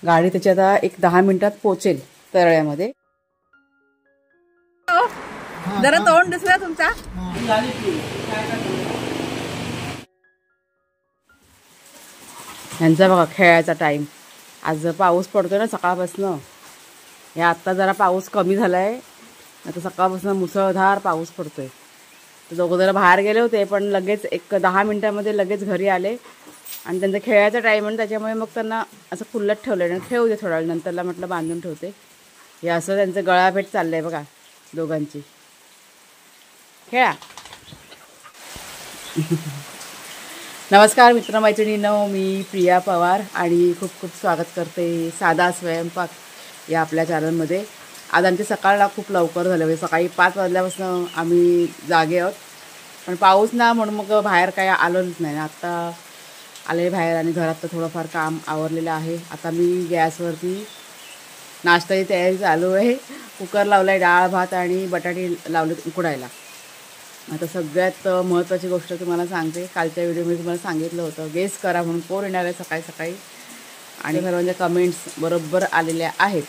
गाडी त्याची आता एक 10 मिनिटात पोहोचेल तरळ्यामध्ये. जरा तोंड दिसला तुमचा. यांचा बघा खेळायचा टाइम. आज पाऊस पडतोय ना सकाळपासून. या आत्ता जरा पाऊस कमी झालाय, आता सकाळपासून मुसळधार पाऊस पडतोय. तर दोघं जरा बाहेर गेले होते, पण लगेच एक 10 मिनिटामध्ये लगेच घरी आले. आणि त्यांचा खेळायचा टाईम आहे, त्याच्यामुळे मग त्यांना असं खुल्लत ठेवलं आणि ठेवू दे थोडा वेळ, नंतरला म्हटलं बांधून ठेवते. हे असं त्यांचं गळाभेट चाललंय बघा दोघांची. खेळा. नमस्कार मित्रमैत्रिणींनो, मी प्रिया पवार आणि खूप खूप स्वागत करते साधा स्वयंपाक या आपल्या चॅनलमध्ये. आज आमची सकाळला खूप लवकर झालं, म्हणजे सकाळी 5 वाजल्यापासून आम्ही जागे आहोत. पण पाऊस ना म्हणून मग बाहेर काय आलोच नाही. आत्ता आले बाहेर आणि घरात तर थोडंफार काम आवरलेलं आहे. आता मी गॅसवरती नाश्त्याची तयारी चालू आहे. कुकर लावला आहे, डाळ भात आणि बटाटे लावलेत उकडायला. आता सगळ्यात महत्त्वाची गोष्ट तुम्हाला सांगते. कालच्या व्हिडिओमध्ये तुम्हाला सांगितलं होतं गेस करा म्हणून कोण येणार आहे सकाळी सकाळी, आणि सर्वांच्या कमेंट्स बरोबर आलेल्या आहेत.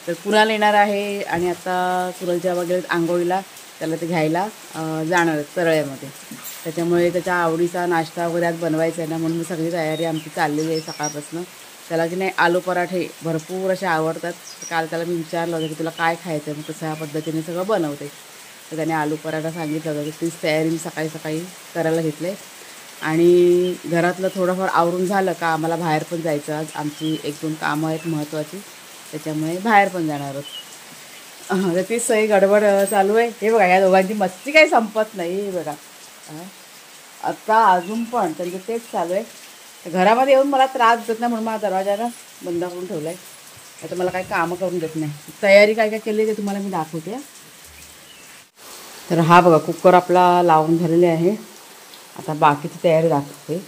तर कुणाल येणार आहे आणि आता कुणालच्या वगैरे आंघोळीला त्याला ते घ्यायला जाणार आहेत तरळ्यामध्ये. त्याच्यामुळे त्याच्या आवडीचा नाश्ता वगैरे आज बनवायचा आहे ना, म्हणून सगळी तयारी आमची चाललेली आहे सकाळपासून. त्याला की नाही आलू पराठे भरपूर असे आवडतात. काल त्याला मी विचारलं होतं की तुला काय खायचं आहे, मग तशा पद्धतीने सगळं बनवते. तर त्याने आलू पराठा सांगितलं होतं, की तीच तयारी मी सकाळी सकाळी करायला घेतले. आणि घरातलं थोडंफार आवरून झालं का आम्हाला बाहेर पण जायचं. आज आमची 1-2 कामं आहेत महत्त्वाची, त्याच्यामुळे बाहेर पण जाणार आहोत. तर तीच सगळी गडबड चालू आहे. हे बघा या दोघांची मस्ती काही संपत नाही. हे बघा आत्ता अजून पण तरी तेच चालू आहे. घरामध्ये येऊन मला त्रास देत नाही म्हणून मला दरवाजाला बंद करून ठेवला आहे. आता मला काही कामं करून देत नाही. तयारी काय काय केली ते तुम्हाला मी दाखवते. तर हा बघा कुकर आपला लावून झालेले आहे. आता बाकीची तयारी दाखवते.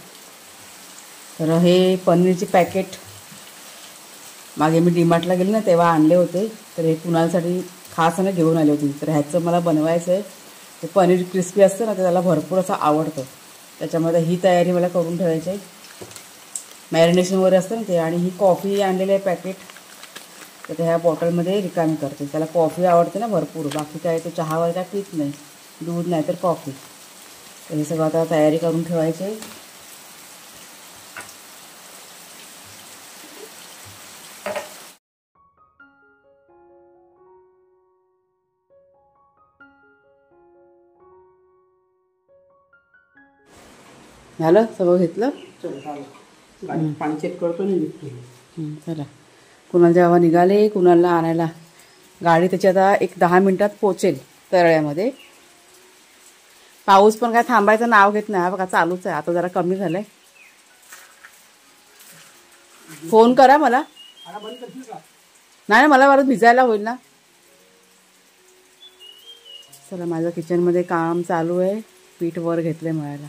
तर हे पनीरचे पॅकेट मागे मी डीमार्टला गेले ना तेव्हा आणले होते. तर हे कुणालसाठी खास आणि घेऊन आले होते. तर ह्याचं मला बनवायचं आहे. ते पनीर क्रिस्पी असतं ना, ते त्याला भरपूर असं आवडतं. त्याच्यामध्ये ही तयारी मला करून ठेवायची आहे. मॅरिनेशन वगैरे असतं ना ते. आणि ही कॉफी आणलेली आहे पॅकेट, तर ह्या बॉटलमध्ये रिकामी करते. त्याला कॉफी आवडते ना भरपूर, बाकी काय तो चहा वगैरे काय पीत नाही, दूध नाही तर कॉफी. तर हे सगळं आता तयारी करून ठेवायची आहे. झालं सगळं घेतलं. पाणी चेक करतो ना. चला कुणाल जेव्हा निघाले कुणालला आणायला. गाडी त्याची आता एक 10 मिनिटात पोहोचेल तरळ्यामध्ये. पाऊस पण काय थांबायचं नाव घेत नाही. बघा चालूच आहे, आता जरा कमी झालंय. फोन करा मला. नाही मला परत भिजायला होईल ना. चला माझं किचनमध्ये काम चालू आहे. पीठ वर घेतलंय मळायला.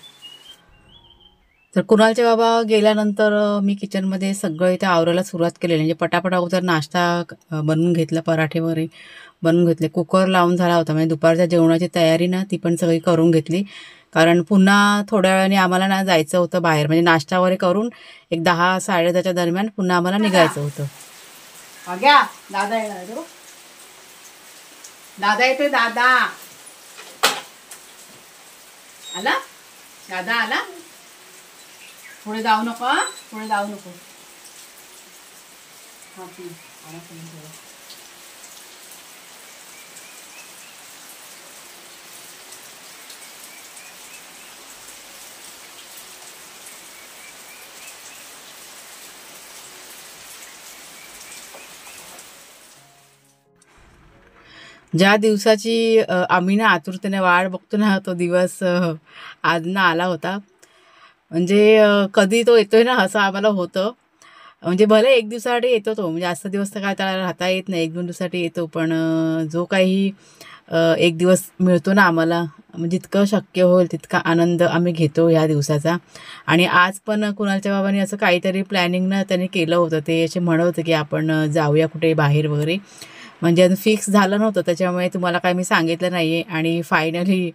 तर कुणालचे बाबा गेल्यानंतर मी किचनमध्ये सगळं इथे आवरायला सुरुवात केलेली. म्हणजे पटापट अगोदर नाश्ता बनवून घेतला, पराठे वगैरे बनवून घेतले. कुकर लावून झाला होता, म्हणजे दुपारच्या जेवणाची तयारी ना ती पण सगळी करून घेतली. कारण पुन्हा थोड्या वेळाने आम्हाला ना जायचं होतं बाहेर. म्हणजे नाश्ता वगैरे करून एक 10-10:30च्या दरम्यान पुन्हा आम्हाला निघायचं होतं. घ्या दादा येणार. दादा येतोय. दादा आला. दादा आला. पुढे जाऊ नको, पुढे जाऊ नको. ज्या दिवसाची आम्ही ना आतुरतेने वाट बघतो ना, तो दिवस आज ना आला होता. म्हणजे कधी तो येतोय ना असं आम्हाला होतं. म्हणजे भले 1 दिवसासाठी येतो तो, म्हणजे जास्त दिवस तर काय त्याला राहता येत नाही, 1-2 दिवसासाठी येतो. पण जो काही 1 दिवस मिळतो ना आम्हाला, म्हणजे जितकं शक्य होईल तितका आनंद आम्ही घेतो ह्या दिवसाचा. आणि आज पण कुणालच्या बाबांनी असं काहीतरी प्लॅनिंग ना त्यांनी केलं होतं. ते असे म्हणत होते की आपण जाऊया कुठे बाहेर वगैरे. म्हणजे अजून फिक्स झालं नव्हतं, त्याच्यामुळे तुम्हाला काय मी सांगितलं नाही आहे. आणि फायनली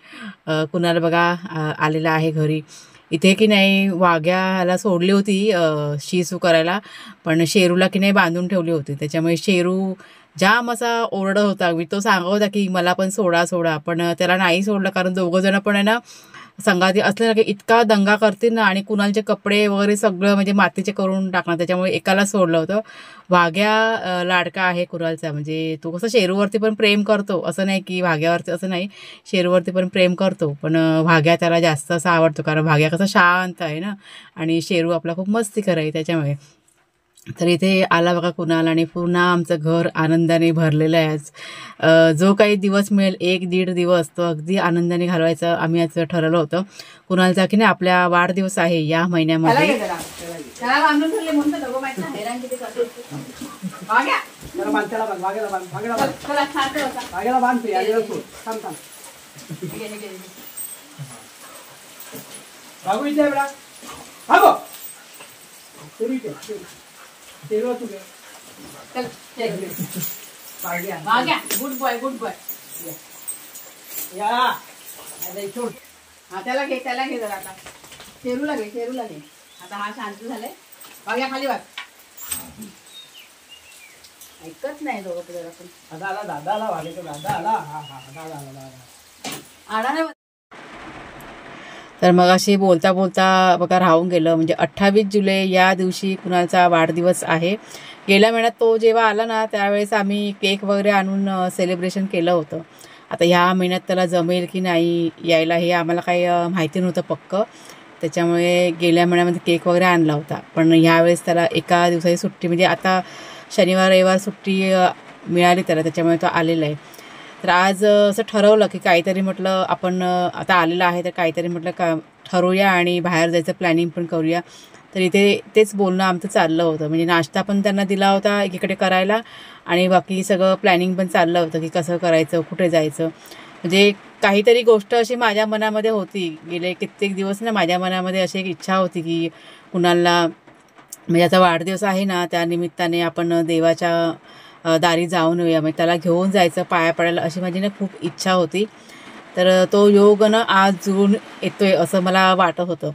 कुणाल बघा आलेला आहे घरी. इथे की नाही वाघ्याला सोडली होती शिसू करायला, पण शेरूला की नाही बांधून ठेवली होती. त्याच्यामुळे शेरू जाम असा ओरडत होता. मी तो सांगत होता की मला पण सोडा सोडा, पण त्याला नाही सोडलं, कारण दोघं जण पण आहे ना संगाती असले ना की इतका दंगा करतील ना, आणि कुणालचे कपडे वगैरे सगळं म्हणजे मातीचे करून टाकणार. त्याच्यामुळे एकाला सोडलं होतं. वाघ्या लाडका आहे कुणालचा, म्हणजे तो कसं शेरूवरती पण प्रेम करतो, असं नाही की वाघ्यावरती असं नाही, शेरूवरती पण प्रेम करतो, पण वाघ्या त्याला जास्त असं आवडतो, कारण वाघ्या कसं शांत आहे ना, आणि शेरू आपला खूप मस्ती आहे त्याच्यामुळे. तर इथे आला बघा कुणाल, आणि पूर्ण आमचं घर आनंदाने भरलेलं आहे आज. जो काही दिवस मिळेल 1-1.5 दिवस तो अगदी आनंदाने घालवायचं आम्ही आज ठरवलं होतं. कुणालचा की नाही आपला वाढदिवस आहे या महिन्यामध्ये. Good boy good boy. हा त्याला घे जरा. आता शेरूला घे. आता हा शांत झालाय. वाघ्या खाली वाघ. ऐकत नाही दोघं पुढे. दादा आला वाघेचा दादा आला. आला नाही. तर मग अशी बोलता बोलता बघा राहून गेलं. म्हणजे 28 जुलै या दिवशी कुणालचा वाढदिवस आहे. गेल्या महिन्यात तो जेव्हा आला ना त्यावेळेस आम्ही केक वगैरे आणून सेलिब्रेशन केलं होतं. आता ह्या महिन्यात त्याला जमेल की नाही यायला हे आम्हाला काही माहिती नव्हतं पक्क. त्याच्यामुळे गेल्या महिन्यामध्ये केक वगैरे आणला होता, पण ह्यावेळेस त्याला एका दिवसाची सुट्टी, म्हणजे आता शनिवार रविवार सुट्टी मिळाली त्याला, त्याच्यामुळे तो आलेला आहे. तर आज असं ठरवलं की काहीतरी म्हटलं आपण आता आलेलं आहे तर काहीतरी म्हटलं का ठरवूया आणि बाहेर जायचं प्लॅनिंग पण करूया. तर इथे तेच बोलणं आमचं चाललं होतं. म्हणजे नाश्ता पण त्यांना दिला होता एकीकडे करायला, आणि बाकी सगळं प्लॅनिंग पण चाललं होतं की कसं करायचं, कुठे जायचं. म्हणजे काहीतरी गोष्ट अशी माझ्या मनामध्ये होती. गेले कित्येक दिवस ना माझ्या मनामध्ये अशी एक इच्छा होती की कुणालला, म्हणजे आता वाढदिवस आहे ना त्या निमित्ताने आपण देवाच्या दारी जाऊन येऊया, म्हणजे त्याला घेऊन जायचं पाया पडायला, अशी माझी ना खूप इच्छा होती. तर तो योग ना आज जुळून येतोय असं मला वाटत होतं.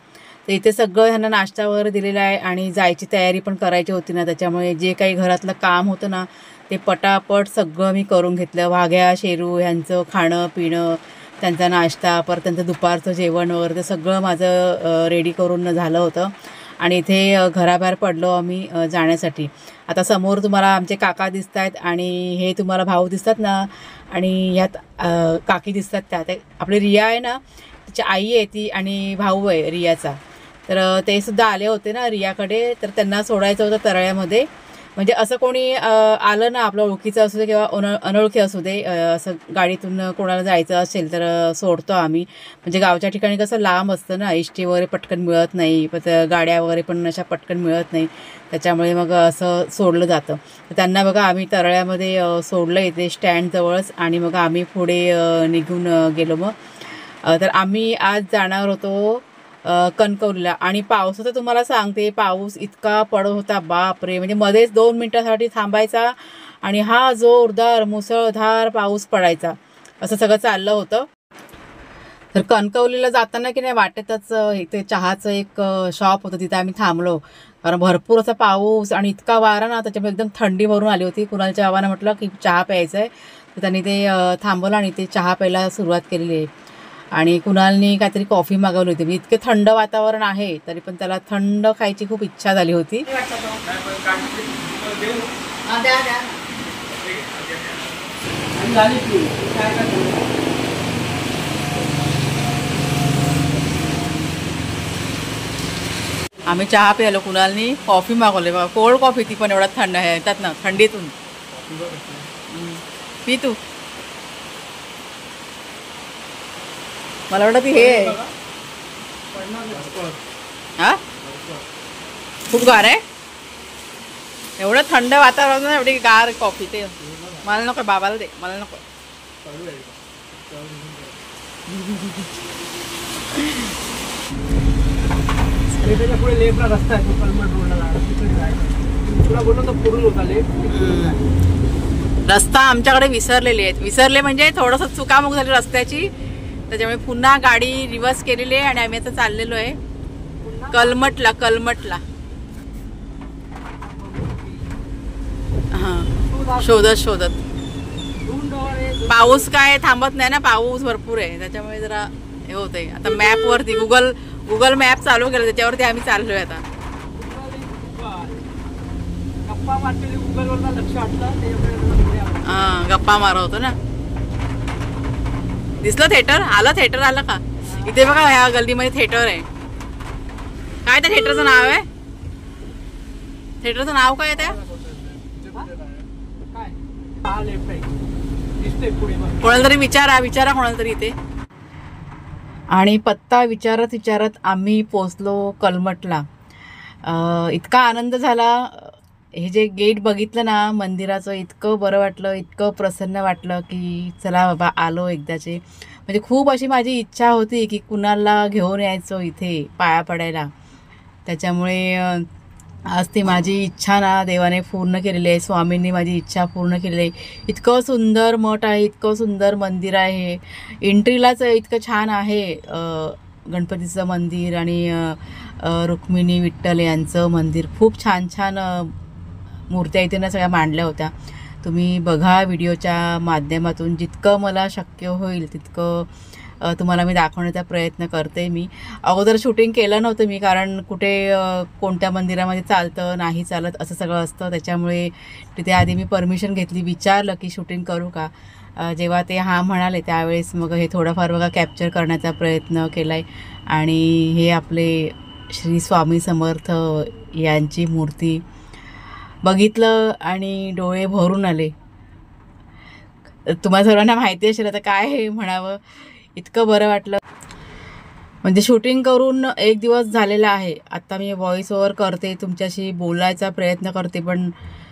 तर इथे सगळं ह्यांना नाश्ता वगैरे दिलेला आहे आणि जायची तयारी पण करायची होती ना, त्याच्यामुळे जे काही घरातलं काम होतं ना ते पटापट सगळं मी करून घेतलं. वाघ्या शेरू ह्यांचं खाणं पिणं, त्यांचा नाश्ता, परत त्यांचं दुपारचं जेवण वगैरे ते सगळं माझं रेडी करून झालं होतं. आणि इथे घराबाहेर पडलो आम्ही जाण्यासाठी. आता समोर तुम्हाला आमचे काका दिसत आहेत आणि हे तुम्हाला भाऊ दिसतात ना, आणि ह्यात काकी दिसतात त्या आपली रिया आहे ना तिची आई आहे ती, आणि भाऊ आहे रियाचा. तर ते सुद्धा आले होते ना रियाकडे, तर त्यांना सोडायचं होतं तरळ्यामध्ये. म्हणजे असं कोणी आलं ना आपलं ओळखीचं असू दे किंवा अनोळखी असू दे, असं गाडीतून कोणाला जायचं असेल तर सोडतो आम्ही. म्हणजे गावच्या ठिकाणी कसं लांब असतं ना, एसटी वगैरे पटकन मिळत नाही, पण गाड्या वगैरे पण अशा पटकन मिळत नाही, त्याच्यामुळे मग असं सोडलं जातं. तर त्यांना बघा आम्ही तरळ्यामध्ये सोडलं इथे स्टँडजवळच, आणि मग आम्ही पुढे निघून गेलो. मग तर आम्ही आज जाणार होतो कणकवलीला. आणि पावसाचं तुम्हाला सांगते, पाऊस इतका पडत होता बापरे, म्हणजे मध्येच 2 मिनिटासाठी थांबायचा आणि हा जोरदार मुसळधार पाऊस पडायचा, असं सगळं चाललं होतं. तर कणकवलीला जाताना की नाही वाटेतच इथे चहाचं एक शॉप होतं, तिथे आम्ही थांबलो. कारण भरपूर असा पाऊस आणि इतका वारा ना, त्याच्यामुळे एकदम थंडी भरून आली होती. कुणालच्या आव्हानं म्हटलं की चहा प्यायचं आहे, तर त्यांनी ते थांबवलं आणि ते चहा प्यायला सुरुवात केलेली आहे. आणि कुणालनी काहीतरी कॉफी मागवली होती. म्हणजे इतके थंड वातावरण आहे तरी पण त्याला थंड खायची खूप इच्छा झाली होती. आम्ही चहा प्यायलो, कुणालनी कॉफी मागवली बघा, कोल्ड कॉफी, ती पण एवढा थंड आहे येतात ना थंडीतून. पी तू. मला वाटतं ती हे हा खूप गार आहे, एवढं थंड वातावरण एवढी गार कॉफी. ते मला नको, बाबाला दे, मला नको. पुढे लेफ्टला रस्ता आहे, कलमट रोडला तिकडे जायचं. तुला बोललो तर पुढून होता लेफ्ट. रस्ता आमच्याकडे विसरले म्हणजे थोडंसं चुकामुक झाली रस्त्याची, त्याच्यामुळे पुन्हा गाडी रिव्हर्स केलेली आहे आणि आम्ही आता चाललेलो आहे. कलमटला कलमटला. हा शोधत शोधत. पाऊस काय थांबत नाही ना, पाऊस भरपूर आहे त्याच्यामुळे जरा हे होतंय. आता मॅप वरती गुगल मॅप चालू केलं, त्याच्यावरती आम्ही चाललोय आता. हा गप्पा मारत होतो ना. दिसलं थिएटर आलं का इथे बघा. ह्या गल्लीमध्ये थिएटर आहे. काय त्या थिएटरचं नाव आहे? थिएटरचं नाव काय आहे त्या? कोणाला तरी विचारा कोणाला तरी इथे. आणि पत्ता विचारत आम्ही पोचलो कलमटला. इतका आनंद झाला. हे जे गेट बघितलं ना मंदिराचं, इतकं बरं वाटलं, इतकं प्रसन्न वाटलं की चला बाबा आलो एकदाचे. म्हणजे खूप अशी माझी इच्छा होती की कुणाला घेऊन यायचं इथे पाया पडायला. त्याच्यामुळे आज ती माझी इच्छा ना देवाने पूर्ण केलेली आहे. स्वामींनी माझी इच्छा पूर्ण केलेली आहे. इतकं सुंदर मठ आहे, इतकं सुंदर मंदिर आहे. एंट्रीलाच इतकं छान आहे. गणपतीचं मंदिर आणि रुक्मिणी विठ्ठल यांचं मंदिर. खूप छान छान मूर्त्या इथे ना सगळ्या मांडल्या होत्या. तुम्ही बघा व्हिडिओच्या माध्यमातून. जितकं मला शक्य होईल तितकं तुम्हाला मी दाखवण्याचा प्रयत्न करते. मी अगोदर शूटिंग केलं नव्हतं मी, कारण कुठे कोणत्या मंदिरामध्ये चालतं नाही चालत असं सगळं असतं. त्याच्यामुळे तिथे आधी मी परमिशन घेतली, विचारलं की शूटिंग करू का. जेव्हा ते हां म्हणाले त्यावेळेस मग हे थोडंफार बघा कॅप्चर करण्याचा प्रयत्न केला आहे. आणि हे आपले श्री स्वामी समर्थ यांची मूर्ती बघितलं आणि डोळे भरून आले. तुम्हाला सर्वांना माहिती असेल आता काय हे म्हणावं, इतकं बरं वाटलं. म्हणजे शूटिंग करून 1 दिवस झालेला आहे. आता मी व्हॉइस ओव्हर करते, तुमच्याशी बोलायचा प्रयत्न करते, पण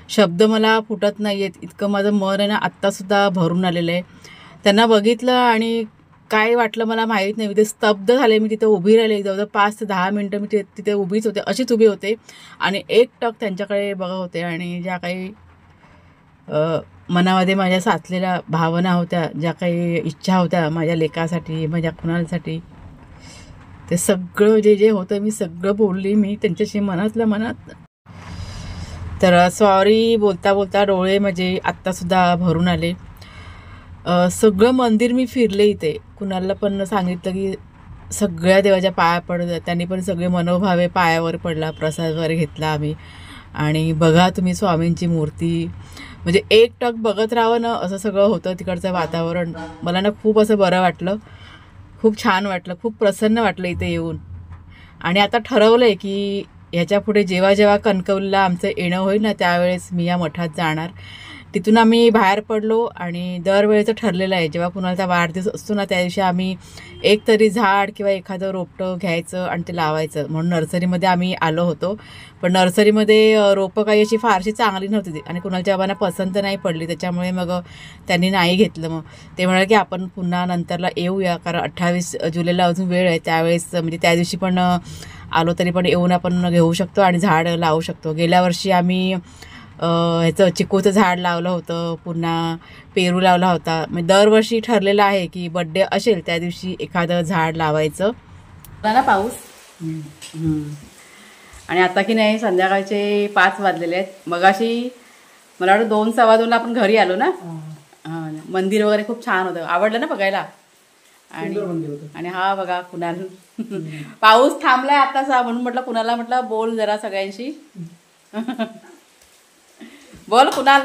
शब्द मला फुटत नाही आहेत. इतकं माझं मन आहे ना आत्तासुद्धा भरून आलेलं आहे. त्यांना बघितलं आणि काय वाटलं मला माहीत नाही. मी ते स्तब्ध झाले. मी तिथे उभी राहिले जवळजवळ 5 ते 10 मिनटं मी तिथे उभीच होते, अशीच उभी होते आणि एकटक त्यांच्याकडे बघत होते. आणि ज्या काही मनामध्ये माझ्या साचलेल्या भावना होत्या, ज्या काही इच्छा होत्या माझ्या लेकासाठी, माझ्या कुणालसाठी, ते सगळं जे होतं मी सगळं बोलली मी त्यांच्याशी मनातल्या मनात. तर सॉरी बोलता बोलता डोळे म्हणजे आत्तासुद्धा भरून आले. सगळं मंदिर मी फिरले इथे. कुणाला पण सांगितलं की सगळ्या देवाच्या पाया पडत. त्यांनी पण सगळे मनोभावे पायावर पडला. प्रसाद वगैरे घेतला आम्ही. आणि बघा तुम्ही स्वामींची मूर्ती, म्हणजे एकटक बघत राहावं ना असं सगळं होतं तिकडचं वातावरण. मला ना खूप असं बरं वाटलं, खूप छान वाटलं, खूप प्रसन्न वाटलं इथे येऊन. आणि आता ठरवलं आहे की ह्याच्या पुढे जेव्हा जेव्हा कणकवलीला आमचं येणं होईल ना त्यावेळेस मी या मठात जाणार. तिथून आम्ही बाहेर पडलो आणि दरवेळेचं ठरलेलं आहे जेव्हा कुणाचा वाढदिवस असतो ना त्या दिवशी आम्ही एक तरी झाड किंवा एखादं रोपटं घ्यायचं आणि ते लावायचं. म्हणून नर्सरीमध्ये आम्ही आलो होतो. पण नर्सरीमध्ये रोपं काही अशी फारशी चांगली नव्हती आणि कुणाच्या बाबांना पसंत नाही पडली. त्याच्यामुळे मग त्यांनी नाही घेतलं. मग ते म्हणाले की आपण पुन्हा नंतरला येऊया, कारण 28 जुलैला अजून वेळ आहे. त्यावेळेस म्हणजे त्या दिवशी पण आलो तरी पण येऊन आपण घेऊ शकतो आणि झाड लावू शकतो. गेल्या वर्षी आम्ही ह्याचं चिकूचं झाड लावलं होतं, पुन्हा पेरू लावला होता. म्हणजे दरवर्षी ठरलेलं आहे की बड्डे असेल त्या दिवशी एखादं झाड लावायचं. ना पाऊस आणि आता की नाही संध्याकाळचे 5 वाजलेले आहेत. मगाशी मला वाटतं 2-2:15 आपण घरी आलो ना. हां, मंदिर वगैरे खूप छान होतं, आवडलं ना बघायला. आणि हा बघा कुणाल पाऊस थांबलाय आताचा, म्हणून म्हटलं कुणाला म्हटलं बोल जरा सगळ्यांशी. बोल कुणाल.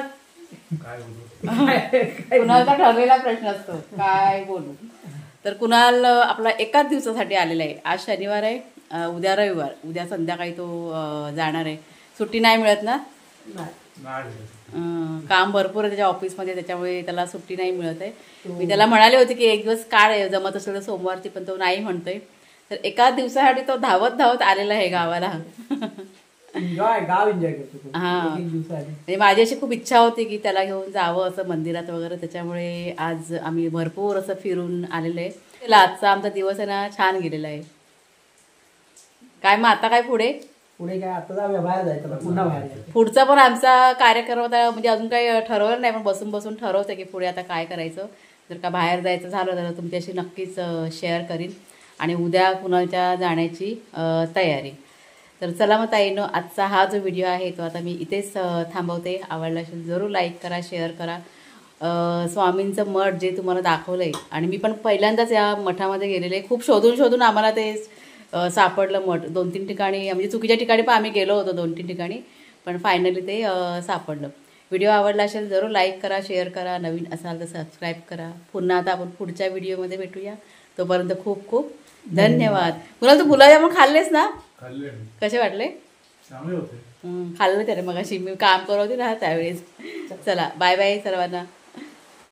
कुणालचा ठरलेला प्रश्न असतो काय बोलू. तर कुणाल आपला एकाच दिवसासाठी आलेला आहे. आज शनिवार आहे, उद्या रविवार. उद्या संध्याकाळी तो जाणार आहे. सुट्टी नाही मिळत ना, काम भरपूर आहे त्याच्या ऑफिसमध्ये, त्याच्यामुळे त्याला सुट्टी नाही मिळत आहे. मी त्याला म्हणाले होते की एक दिवस काढ जमत असेल सोमवारची, पण तो नाही म्हणतोय. तर एकाच दिवसासाठी तो धावत आलेला आहे गावाला. गाव एन्जॉय करतो. हां, म्हणजे माझी अशी खूप इच्छा होती की त्याला घेऊन जावं असं मंदिरात वगैरे. त्याच्यामुळे आज आम्ही भरपूर असं फिरून आलेलो आहे. त्याला आजचा आमचा दिवस आहे ना छान गेलेला आहे. काय मग आता काय पुढे काय आता बाहेर जायचं, पुन्हा बाहेर जायचं. पुढचा पण आमचा कार्यक्रम होता, म्हणजे अजून काही ठरवलं नाही, पण बसून ठरवतं की पुढे आता काय करायचं. जर का बाहेर जायचं झालं तर तुमच्याशी नक्कीच शेअर करीन. आणि उद्या कुणाच्या जाण्याची तयारी. तर चला मग ताईनो, आजचा हा जो व्हिडिओ आहे तो आता मी इथेच थांबवते. आवडला असेल जरूर लाईक करा, शेअर करा. स्वामींचं मठ जे तुम्हाला दाखवलं आहे, आणि मी पण पहिल्यांदाच या मठामध्ये गेलेले. खूप शोधून शोधून आम्हाला ते सापडलं मठ. 2-3 ठिकाणी, म्हणजे चुकीच्या ठिकाणी पण आम्ही गेलो होतो 2-3 ठिकाणी, पण फायनली ते सापडलं. व्हिडिओ आवडला असेल जरूर लाईक करा, शेअर करा. नवीन असाल तर सबस्क्राईब करा. पुन्हा आता आपण पुढच्या व्हिडिओमध्ये भेटूया. तोपर्यंत खूप खूप धन्यवाद. मुलाला तू गुलाबजामुन खाल्लेस ना? खाल्ले. कसे वाटले? चांगले होते. खाल्लं त्याने मगाशी, मी काम करत होते ना त्यावेळेस. चला बाय बाय सर्वांना.